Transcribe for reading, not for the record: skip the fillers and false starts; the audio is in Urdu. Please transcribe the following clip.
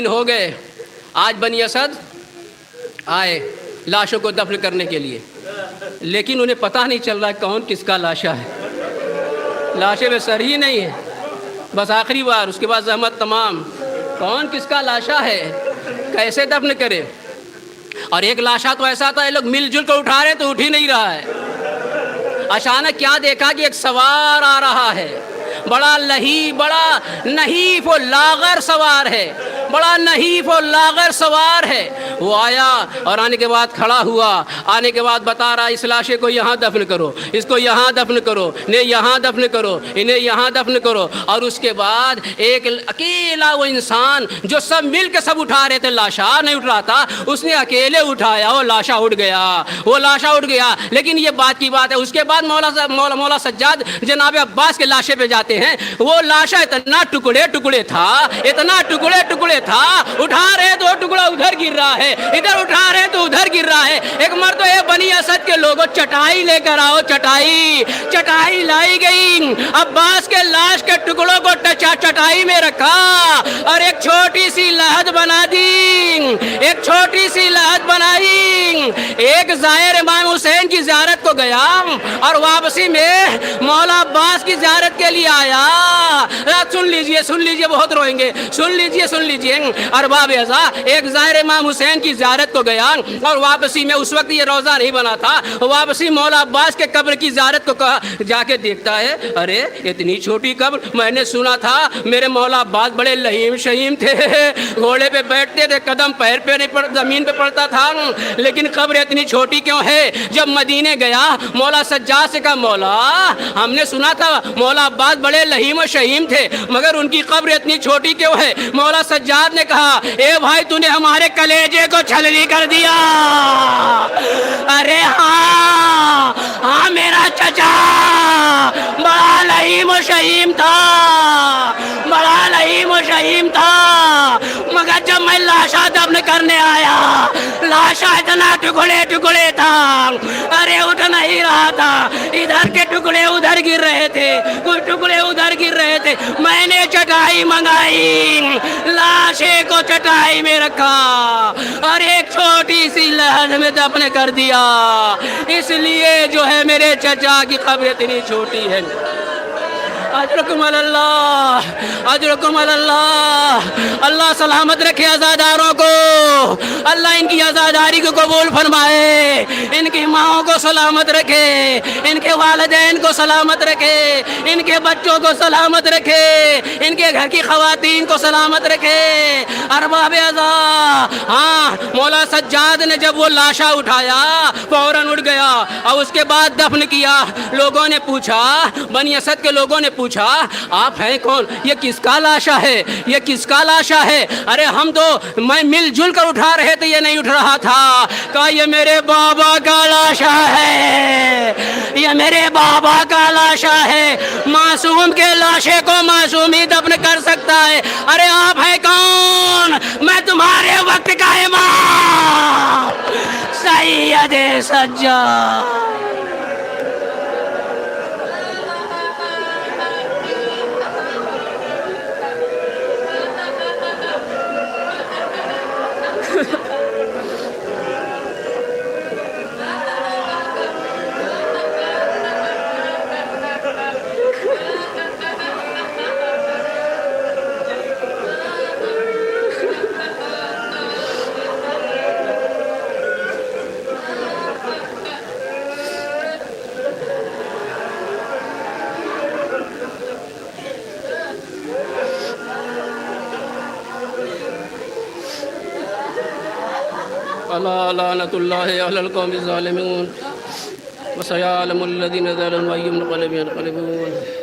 ہو گئے. آج بنی اسد آئے لاشوں کو دفن کرنے کے لیے، لیکن انہیں پتہ نہیں چل رہا کون کس کا لاشا ہے. لاشے میں سر ہی نہیں ہے، بس آخری بار، اس کے بعد زحمت تمام. کون کس کا لاشا ہے، کیسے دفن کرے؟ اور ایک لاشا تو ایسا تھا، یہ لوگ مل جل کر اٹھا رہے تو اٹھ ہی نہیں رہا ہے. اچانک کیا دیکھا کہ ایک سوار آ رہا ہے، بڑا نحیف و لاغر سوار ہے، بڑا نحیف و لاغر سوار ہے. وہ آیا اور آنے کے بعد کھڑا ہوا، آنے کے بعد بتا رہا اس لاشے کو یہاں دفن کرو، اس کو یہاں دفن کرو، انہیں یہاں دفن کرو، انہیں یہاں دفن کرو. اور اس کے بعد ایک اکیلا وہ انسان جو سب مل کے سب اٹھا رہے تھے، لاشا نہیں اٹھ رہا تھا، اس نے اکیلے اٹھایا، وہ لاشا اٹھ گیا، وہ لاشا اٹھ گیا. لیکن یہ بات کی بات ہے، اس کے بعد مولا سجاد جناب عباس کے لاشے پہ جاتے ہیں. وہ لاشا اتنا ٹکڑے ٹکڑے تھا، اتنا ٹکڑے ٹکڑے تھا، اٹھا رہے تو ٹکڑا ادھر گر رہا ہے، ادھر اٹھا رہے تو ادھر گر رہا ہے. ایک مرتبہ بنی اسد کے لوگوں چٹائی لے کر آؤ، چٹائی لائی گئی. عباس کے لاش کے ٹکڑوں کو چٹائی میں رکھا اور ایک چھوٹی سی لحد بنا دی، ایک چھوٹی سی لحد بنائی. ایک زائر امام حسین کی زیارت کو گیا اور واپسی میں مولا عباس کی زیارت کے لیے آیا. سن لیجئے بہت روئیں گے، سن لیجئے. ارباب اعضاء، ایک زائر امام حسین کی زیارت کو گیا اور واپسی میں، اس وقت یہ روزہ نہیں بنا تھا، واپسی مولا عباس کے قبر کی زیارت کو جا کے دیکھتا ہے، ارے اتنی چھوٹی قبر، میں نے سنا تھا میرے مولا عباس بڑے لہیم شہیم تھے، گھوڑے پہ بیٹھتے تھے، قدم پیر پہ نہیں زمین پہ پڑتا تھا، لیکن قبر اتنی چھوٹی کیوں ہے؟ جب مدینے گیا مولا سجاد سے کہا، مولا ہم نے سنا تھا مولا عباس بڑے لہیم و شہیم تھے، مگر ان کی قبر اتنی چھوٹی کیوں ہے؟ مولا سجاد نے کہا، اے بھائی تو نے ہمارے کلیجے کو چھلنی کر دیا. ارے ہاں میرا چچا بڑا لہیم و شہیم تھا، بڑا لہیم و شہیم تھا، مگر جب میں لاشا دفن کرنے آیا، لاشا اتنا ٹکڑے ٹکڑے تھا، ارے اٹھ نہیں رہا تھا، ادھر کے ٹکڑے ادھر گر رہے تھے، کچھ ٹکڑے ادھر گر رہے تھے. میں نے چٹائی منگائی، لاشے کو چٹائی میں رکھا اور ایک چھوٹی سی لحد میں دفن کر دیا. اس لیے جو ہے میرے چچا کی قبر اتنی چھوٹی ہے. اجرکم اللہ، اجرکم اللہ. اللہ سلامت رکھے عزاداروں کو، اللہ ان کی عزاداری کو قبول فرمائے، ان کی ماؤں کو سلامت رکھے، ان کے والدین کو سلامت رکھے، ان کے بچوں کو سلامت رکھے، ان کے گھر کی خواتین کو سلامت رکھے. ارباب اعضاء، ہاں مولا سجاد نے جب وہ لاشا اٹھایا فوراً اٹھ گیا اور اس کے بعد دفن کیا. لوگوں نے پوچھا، بنی اسد کے لوگوں نے پوچھا، آپ ہیں کون؟ یہ کس کا لاشا ہے، یہ کس کا لاشا ہے؟ ارے ہم تو میں مل جل کر اٹھا رہے تھے، یہ نہیں اٹھ رہا تھا. کہا یہ میرے بابا کا لاشا ہے، یہ میرے بابا کا لاشا ہے. معصوم کے لاشے کو معصوم ہی دفن کر سکتا ہے. ارے آپ ہیں کون؟ میں تمہارے وقت کا امام سید سجاد. اللہ لعنت اللہ علی القوم الظالمون وسيعلم الذين ظلموا أي منقلب ينقلبون.